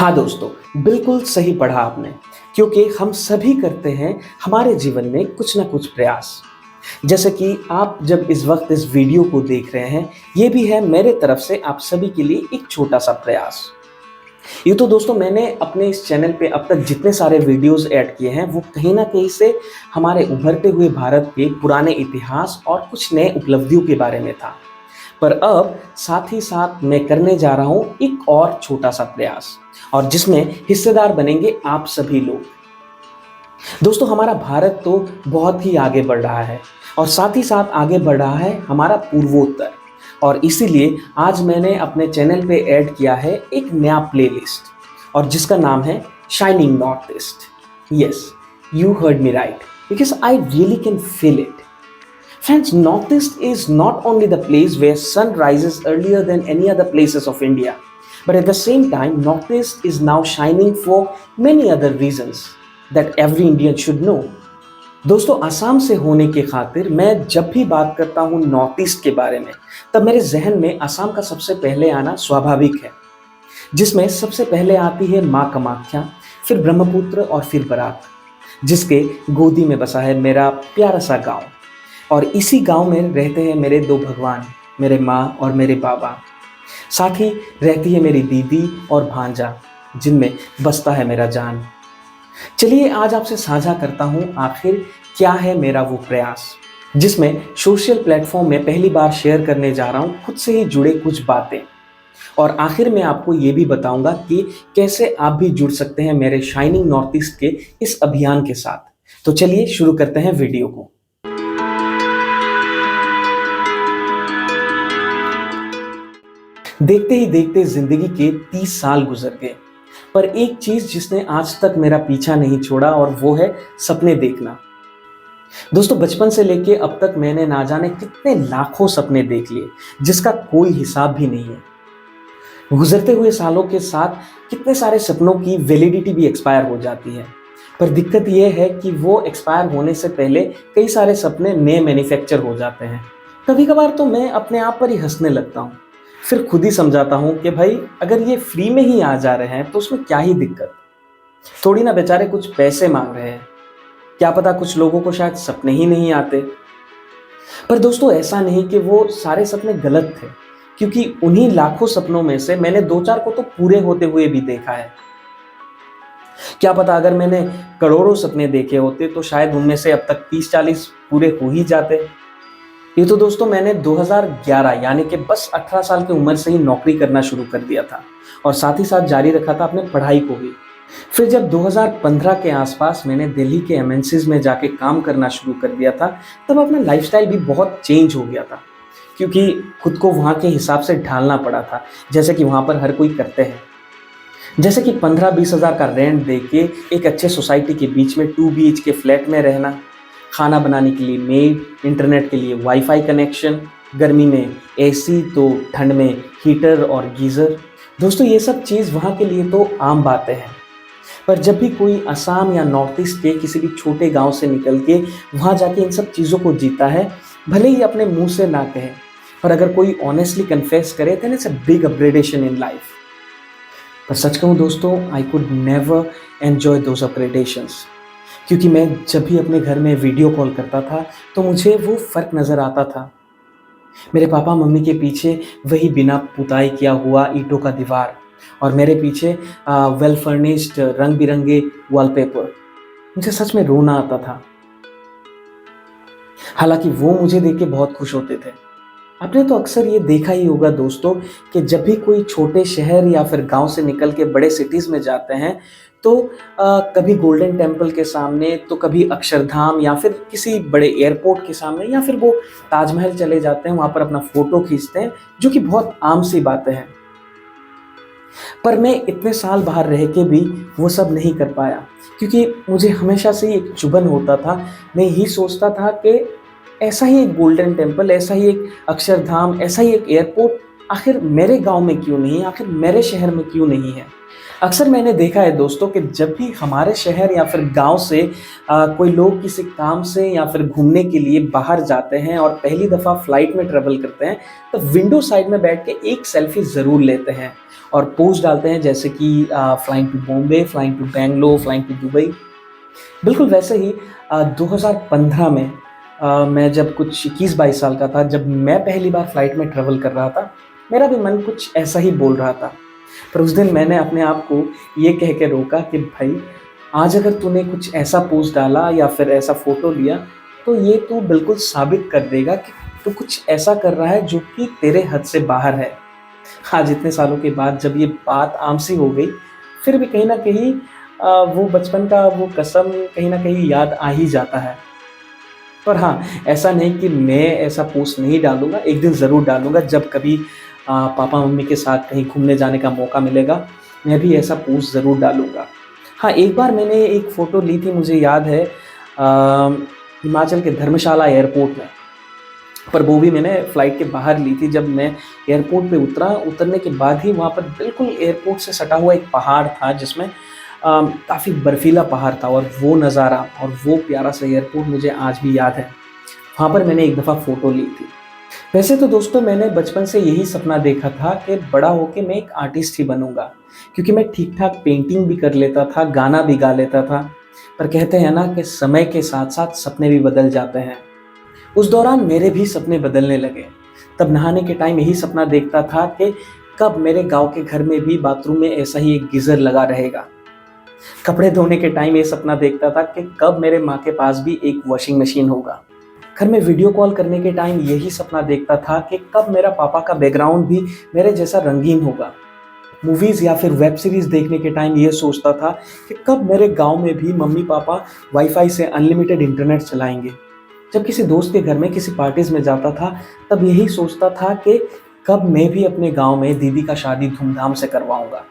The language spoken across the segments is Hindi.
हाँ दोस्तों, बिल्कुल सही पढ़ा आपने। क्योंकि हम सभी करते हैं हमारे जीवन में कुछ ना कुछ प्रयास। जैसे कि आप जब इस वक्त इस वीडियो को देख रहे हैं, ये भी है मेरे तरफ से आप सभी के लिए एक छोटा सा प्रयास। ये तो दोस्तों मैंने अपने इस चैनल पे अब तक जितने सारे वीडियोस ऐड किए हैं वो कहीं ना कहीं से हमारे उभरते हुए भारत के पुराने इतिहास और कुछ नए उपलब्धियों के बारे में था। पर अब साथ ही साथ मैं करने जा रहा हूँ एक और छोटा सा प्रयास, और जिसमें हिस्सेदार बनेंगे आप सभी लोग। दोस्तों, हमारा भारत तो बहुत ही आगे बढ़ रहा है और साथ ही साथ आगे बढ़ रहा है हमारा पूर्वोत्तर। और इसीलिए आज मैंने अपने चैनल पे ऐड किया है एक नया प्लेलिस्ट, और जिसका नाम है shining north east. Yes, you heard me right, because I really can feel it. Friends, Northeast is not only the place where sun rises earlier than any other places of India, but at the same time, Northeast is now shining for many other reasons that every Indian should know. दोस्तों, आसाम से होने के खातिर मैं जब भी बात करता हूँ नॉर्थ ईस्ट के बारे में, तब मेरे जहन में आसाम का सबसे पहले आना स्वाभाविक है, जिसमें सबसे पहले आती है माँ कामाख्या, फिर ब्रह्मपुत्र और फिर बराक, जिसके गोदी में बसा है मेरा प्यारा सा गाँव। और इसी गांव में रहते हैं मेरे दो भगवान, मेरे माँ और मेरे बाबा। साथ ही रहती है मेरी दीदी और भांजा, जिनमें बसता है मेरा जान। चलिए आज आपसे साझा करता हूँ आखिर क्या है मेरा वो प्रयास, जिसमें सोशल प्लेटफॉर्म में पहली बार शेयर करने जा रहा हूँ खुद से ही जुड़े कुछ बातें। और आखिर में आपको ये भी बताऊंगा कि कैसे आप भी जुड़ सकते हैं मेरे शाइनिंग नॉर्थ ईस्ट के इस अभियान के साथ। तो चलिए शुरू करते हैं वीडियो को। देखते ही देखते जिंदगी के 30 साल गुजर गए, पर एक चीज जिसने आज तक मेरा पीछा नहीं छोड़ा, और वो है सपने देखना। दोस्तों, बचपन से लेके अब तक मैंने ना जाने कितने लाखों सपने देख लिए, जिसका कोई हिसाब भी नहीं है। गुजरते हुए सालों के साथ कितने सारे सपनों की वैलिडिटी भी एक्सपायर हो जाती है। पर दिक्कत यह है कि वो एक्सपायर होने से पहले कई सारे सपने नए मैन्युफैक्चर हो जाते हैं। कभी कभार तो मैं अपने आप पर ही हंसने लगता हूँ, फिर खुद ही समझाता हूँ कि भाई अगर ये फ्री में ही आ जा रहे हैं तो उसमें क्या ही दिक्कत, थोड़ी ना बेचारे कुछ पैसे मांग रहे हैं। क्या पता कुछ लोगों को शायद सपने ही नहीं आते। पर दोस्तों, ऐसा नहीं कि वो सारे सपने गलत थे, क्योंकि उन्हीं लाखों सपनों में से मैंने दो चार को तो पूरे होते हुए भी देखा है। क्या पता अगर मैंने करोड़ों सपने देखे होते तो शायद उनमें से अब तक 30-40 पूरे हो ही जाते। ये तो दोस्तों मैंने 2011 यानी कि बस 18 साल की उम्र से ही नौकरी करना शुरू कर दिया था, और साथ ही साथ जारी रखा था अपने पढ़ाई को भी। फिर जब 2015 के आसपास मैंने दिल्ली के एमएनसीज में जाके काम करना शुरू कर दिया था, तब अपना लाइफस्टाइल भी बहुत चेंज हो गया था, क्योंकि खुद को वहाँ के हिसाब से ढालना पड़ा था, जैसे कि वहाँ पर हर कोई करते हैं। जैसे कि 15-20 हज़ार का रेंट दे के एक अच्छे सोसाइटी के बीच में 2 BHK फ्लैट में रहना, खाना बनाने के लिए मेड, इंटरनेट के लिए वाईफाई कनेक्शन, गर्मी में एसी तो ठंड में हीटर और गीज़र। दोस्तों, ये सब चीज़ वहाँ के लिए तो आम बातें हैं। पर जब भी कोई असम या नॉर्थ ईस्ट के किसी भी छोटे गांव से निकल के वहाँ जाके इन सब चीज़ों को जीता है, भले ही अपने मुंह से ना कहे, पर अगर कोई ऑनेस्टली कन्फेस करे then it's a big upgradation in life. पर सच कहूँ दोस्तों, I could never enjoy those upgradations, क्योंकि मैं जब भी अपने घर में वीडियो कॉल करता था तो मुझे वो फ़र्क नज़र आता था। मेरे पापा मम्मी के पीछे वही बिना पुताई किया हुआ ईंटों का दीवार, और मेरे पीछे वेल फर्निश्ड रंग बिरंगे वॉलपेपर। मुझे सच में रोना आता था। हालांकि वो मुझे देख के बहुत खुश होते थे। आपने तो अक्सर ये देखा ही होगा दोस्तों कि जब भी कोई छोटे शहर या फिर गांव से निकल के बड़े सिटीज़ में जाते हैं तो कभी गोल्डन टेम्पल के सामने, तो कभी अक्षरधाम, या फिर किसी बड़े एयरपोर्ट के सामने, या फिर वो ताजमहल चले जाते हैं, वहाँ पर अपना फ़ोटो खींचते हैं, जो कि बहुत आम सी बातें हैं। पर मैं इतने साल बाहर रह के भी वो सब नहीं कर पाया, क्योंकि मुझे हमेशा से ही एक चुभन होता था। मैं यही सोचता था कि ऐसा ही एक गोल्डन टेम्पल, ऐसा ही एक अक्षरधाम, ऐसा ही एक एयरपोर्ट आखिर मेरे गांव में क्यों नहीं है, आखिर मेरे शहर में क्यों नहीं है। अक्सर मैंने देखा है दोस्तों कि जब भी हमारे शहर या फिर गांव से कोई लोग किसी काम से या फिर घूमने के लिए बाहर जाते हैं और पहली दफ़ा फ्लाइट में ट्रेवल करते हैं, तो विंडो साइड में बैठ के एक सेल्फी ज़रूर लेते हैं और पोस्ट डालते हैं जैसे कि flying to Bombay, flying to Bangalore, flying to Dubai. बिल्कुल वैसे ही 2015 में मैं जब कुछ 21-22 साल का था, जब मैं पहली बार फ्लाइट में ट्रैवल कर रहा था, मेरा भी मन कुछ ऐसा ही बोल रहा था। पर उस दिन मैंने अपने आप को ये कह के रोका कि भाई, आज अगर तूने कुछ ऐसा पोस्ट डाला या फिर ऐसा फ़ोटो लिया, तो ये तू बिल्कुल साबित कर देगा कि तू कुछ ऐसा कर रहा है जो कि तेरे हद से बाहर है। आज इतने सालों के बाद जब ये बात आम सी हो गई, फिर भी कहीं न कहीं वो बचपन का वो कसम कहीं न कहीं याद आ ही जाता है। पर हाँ, ऐसा नहीं कि मैं ऐसा पोस्ट नहीं डालूँगा, एक दिन ज़रूर डालूँगा जब कभी पापा-मम्मी के साथ कहीं घूमने जाने का मौका मिलेगा, मैं भी ऐसा पोस्ट ज़रूर डालूँगा। हाँ, एक बार मैंने एक फ़ोटो ली थी, मुझे याद है हिमाचल के धर्मशाला एयरपोर्ट में, पर वो भी मैंने फ़्लाइट के बाहर ली थी। जब मैं एयरपोर्ट पे उतरा, उतरने के बाद ही वहाँ पर बिल्कुल एयरपोर्ट से सटा हुआ एक पहाड़ था जिसमें काफ़ी बर्फीला पहाड़ था, और वो नज़ारा और वो प्यारा सा एयरपोर्ट मुझे आज भी याद है। वहाँ पर मैंने एक दफ़ा फ़ोटो ली थी। वैसे तो दोस्तों मैंने बचपन से यही सपना देखा था कि बड़ा होके मैं एक आर्टिस्ट ही बनूँगा, क्योंकि मैं ठीक-ठाक पेंटिंग भी कर लेता था, गाना भी गा लेता था। पर कहते हैं ना कि समय के साथ-साथ सपने भी बदल जाते हैं। उस दौरान मेरे भी सपने बदलने लगे। तब नहाने के टाइम यही सपना देखता था कि कब मेरे गाँव के घर में भी बाथरूम में ऐसा ही एक गीज़र लगा रहेगा। कपड़े धोने के टाइम ये सपना देखता था कि कब मेरे माँ के पास भी एक वॉशिंग मशीन होगा। घर में वीडियो कॉल करने के टाइम यही सपना देखता था कि कब मेरा पापा का बैकग्राउंड भी मेरे जैसा रंगीन होगा। मूवीज़ या फिर वेब सीरीज़ देखने के टाइम ये सोचता था कि कब मेरे गाँव में भी मम्मी-पापा वाईफ़ाई से अनलिमिटेड इंटरनेट चलाएँगे। जब किसी दोस्त के घर में किसी पार्टीज़ में जाता था, तब यही सोचता था कि कब मैं भी अपने गाँव में दीदी का शादी धूमधाम से करवाऊँगा।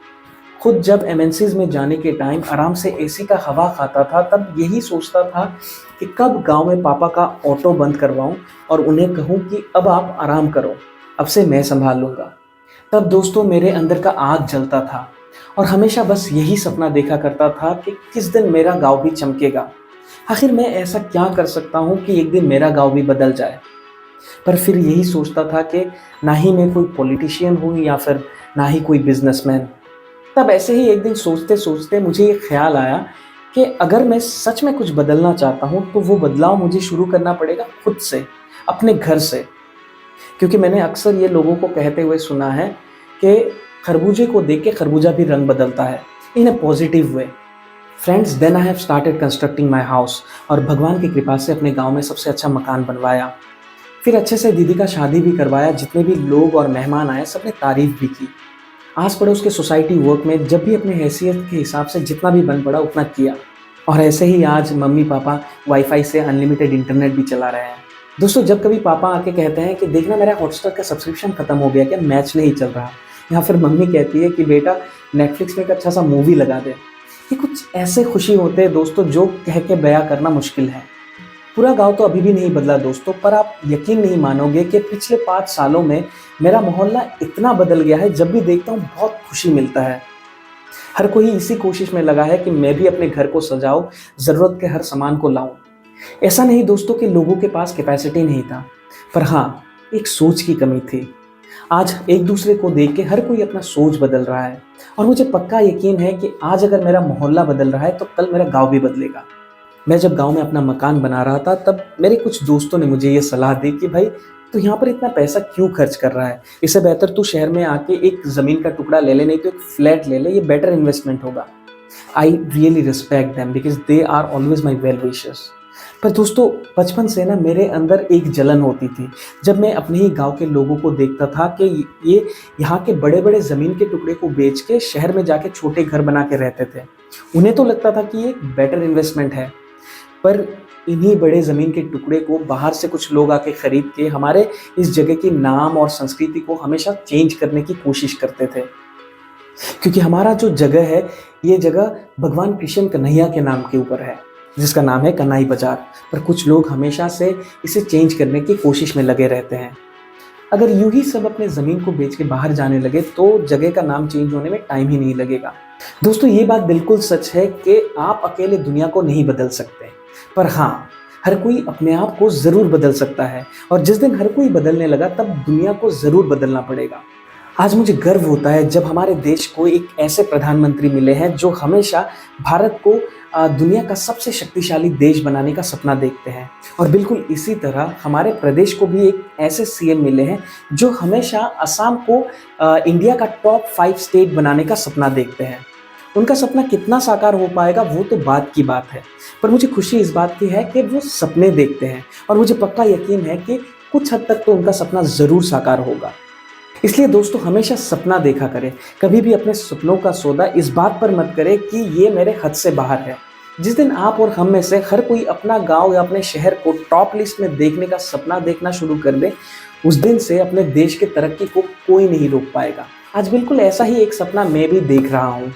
खुद जब एमएनसीज़ में जाने के टाइम आराम से एसी का हवा खाता था, तब यही सोचता था कि कब गाँव में पापा का ऑटो बंद करवाऊँ और उन्हें कहूँ कि अब आप आराम करो, अब से मैं सँभाल लूँगा। तब दोस्तों मेरे अंदर का आग जलता था और हमेशा बस यही सपना देखा करता था कि किस दिन मेरा गाँव भी चमकेगा। आखिर मैं ऐसा क्या कर सकता हूँ कि एक दिन मेरा गाँव भी बदल जाए। पर फिर यही सोचता था कि ना ही मैं कोई पॉलिटिशियन हूँ या फिर ना ही कोई बिज़नेसमैन। तब ऐसे ही एक दिन सोचते-सोचते मुझे ये ख़्याल आया कि अगर मैं सच में कुछ बदलना चाहता हूँ, तो वो बदलाव मुझे शुरू करना पड़ेगा खुद से, अपने घर से। क्योंकि मैंने अक्सर ये लोगों को कहते हुए सुना है कि खरबूजे को देख के खरबूजा भी रंग बदलता है, in a positive way. Friends, then I have started constructing my house, और भगवान की कृपा से अपने गाँव में सबसे अच्छा मकान बनवाया। फिर अच्छे से दीदी का शादी भी करवाया, जितने भी लोग और मेहमान आए सबने तारीफ़ भी की। आस-पड़ोस के सोसाइटी वर्क में जब भी अपनी हैसियत के हिसाब से जितना भी बन पड़ा उतना किया, और ऐसे ही आज मम्मी-पापा वाईफ़ाई से अनलिमिटेड इंटरनेट भी चला रहे हैं। दोस्तों, जब कभी पापा आके कहते हैं कि देखना मेरा हॉटस्टार का सब्सक्रिप्शन खत्म हो गया क्या, मैच नहीं चल रहा, या फिर मम्मी कहती है कि बेटा नेटफ्लिक्स में एक अच्छा सा मूवी लगा दे, ये कुछ ऐसे खुशी होते हैं दोस्तों जो कह के बयां करना मुश्किल है। पूरा गाँव तो अभी भी नहीं बदला दोस्तों, पर आप यकीन नहीं मानोगे कि पिछले 5 सालों में मेरा मोहल्ला इतना बदल गया है, जब भी देखता हूँ बहुत खुशी मिलता है। हर कोई इसी कोशिश में लगा है कि मैं भी अपने घर को सजाऊँ, ज़रूरत के हर सामान को लाऊँ। ऐसा नहीं दोस्तों कि लोगों के पास कैपेसिटी नहीं था, पर हाँ, एक सोच की कमी थी। आज एक दूसरे को देख के हर कोई अपना सोच बदल रहा है, और मुझे पक्का यकीन है कि आज अगर मेरा मोहल्ला बदल रहा है, तो कल मेरा गाँव भी बदलेगा। मैं जब गाँव में अपना मकान बना रहा था, तब मेरे कुछ दोस्तों ने मुझे ये सलाह दी कि भाई, तू यहाँ पर इतना पैसा क्यों खर्च कर रहा है? इससे बेहतर तू शहर में आके एक ज़मीन का टुकड़ा ले ले, नहीं तो एक फ्लैट ले ले, ये बेटर इन्वेस्टमेंट होगा। I really respect them because they are always my well wishers. पर दोस्तों, बचपन से ना मेरे अंदर एक जलन होती थी, जब मैं अपने ही गाँव के लोगों को देखता था कि ये यहाँ के बड़े-बड़े ज़मीन के टुकड़े को बेच के शहर में जाके छोटे घर बना के रहते थे। उन्हें तो लगता था कि ये एक बेटर इन्वेस्टमेंट है, पर इन्हीं बड़े ज़मीन के टुकड़े को बाहर से कुछ लोग आके खरीद के हमारे इस जगह के नाम और संस्कृति को हमेशा चेंज करने की कोशिश करते थे। क्योंकि हमारा जो जगह है, ये जगह भगवान कृष्ण कन्हैया के नाम के ऊपर है, जिसका नाम है कन्हाई बाज़ार। पर कुछ लोग हमेशा से इसे चेंज करने की कोशिश में लगे रहते हैं। अगर यूँ ही सब अपने ज़मीन को बेच के बाहर जाने लगे, तो जगह का नाम चेंज होने में टाइम ही नहीं लगेगा। दोस्तों, ये बात बिल्कुल सच है कि आप अकेले दुनिया को नहीं बदल सकते, पर हाँ, हर कोई अपने आप को ज़रूर बदल सकता है, और जिस दिन हर कोई बदलने लगा, तब दुनिया को ज़रूर बदलना पड़ेगा। आज मुझे गर्व होता है जब हमारे देश को एक ऐसे प्रधानमंत्री मिले हैं जो हमेशा भारत को दुनिया का सबसे शक्तिशाली देश बनाने का सपना देखते हैं। और बिल्कुल इसी तरह हमारे प्रदेश को भी एक ऐसे सीएम मिले हैं जो हमेशा असम को इंडिया का टॉप 5 स्टेट बनाने का सपना देखते हैं। उनका सपना कितना साकार हो पाएगा वो तो बात की बात है, पर मुझे खुशी इस बात की है कि वो सपने देखते हैं और मुझे पक्का यकीन है कि कुछ हद तक तो उनका सपना ज़रूर साकार होगा। इसलिए दोस्तों हमेशा सपना देखा करें, कभी भी अपने सपनों का सौदा इस बात पर मत करें कि ये मेरे हद से बाहर है। जिस दिन आप और हम में से हर कोई अपना गांव या अपने शहर को टॉप लिस्ट में देखने का सपना देखना शुरू कर दे, उस दिन से अपने देश की तरक्की को कोई नहीं रोक पाएगा। आज बिल्कुल ऐसा ही एक सपना मैं भी देख रहा हूँ,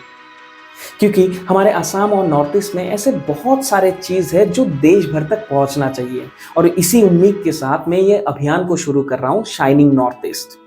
क्योंकि हमारे असम और नॉर्थ ईस्ट में ऐसे बहुत सारे चीज़ है जो देश भर तक पहुंचना चाहिए। और इसी उम्मीद के साथ मैं ये अभियान को शुरू कर रहा हूँ, शाइनिंग नॉर्थ ईस्ट,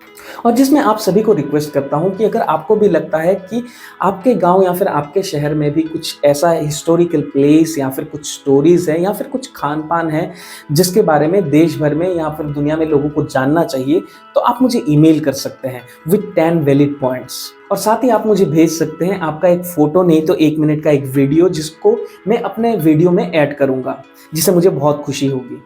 और जिसमें आप सभी को रिक्वेस्ट करता हूं कि अगर आपको भी लगता है कि आपके गांव या फिर आपके शहर में भी कुछ ऐसा हिस्टोरिकल प्लेस या फिर कुछ स्टोरीज है या फिर कुछ खान पान है जिसके बारे में देश भर में या फिर दुनिया में लोगों को जानना चाहिए, तो आप मुझे ईमेल कर सकते हैं विद 10 वैलिड पॉइंट्स। और साथ ही आप मुझे भेज सकते हैं आपका एक फोटो, नहीं तो 1 मिनट का एक वीडियो, जिसको मैं अपने वीडियो में ऐड करूंगा, जिससे मुझे बहुत खुशी होगी।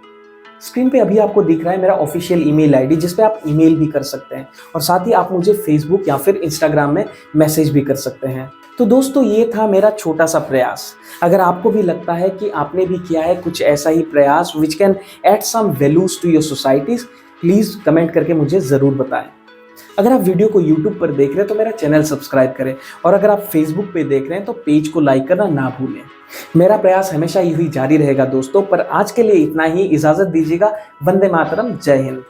स्क्रीन पे अभी आपको दिख रहा है मेरा ऑफिशियल ईमेल आईडी, जिस पे आप ईमेल भी कर सकते हैं, और साथ ही आप मुझे फेसबुक या फिर इंस्टाग्राम में मैसेज भी कर सकते हैं। तो दोस्तों ये था मेरा छोटा सा प्रयास। अगर आपको भी लगता है कि आपने भी किया है कुछ ऐसा ही प्रयास which can add some values to your societies, please comment करके मुझे ज़रूर बताएं। अगर आप वीडियो को YouTube पर देख रहे हैं तो मेरा चैनल सब्सक्राइब करें, और अगर आप Facebook पे देख रहे हैं तो पेज को लाइक करना ना भूलें। मेरा प्रयास हमेशा यूं ही जारी रहेगा दोस्तों, पर आज के लिए इतना ही। इजाजत दीजिएगा। वंदे मातरम, जय हिंद।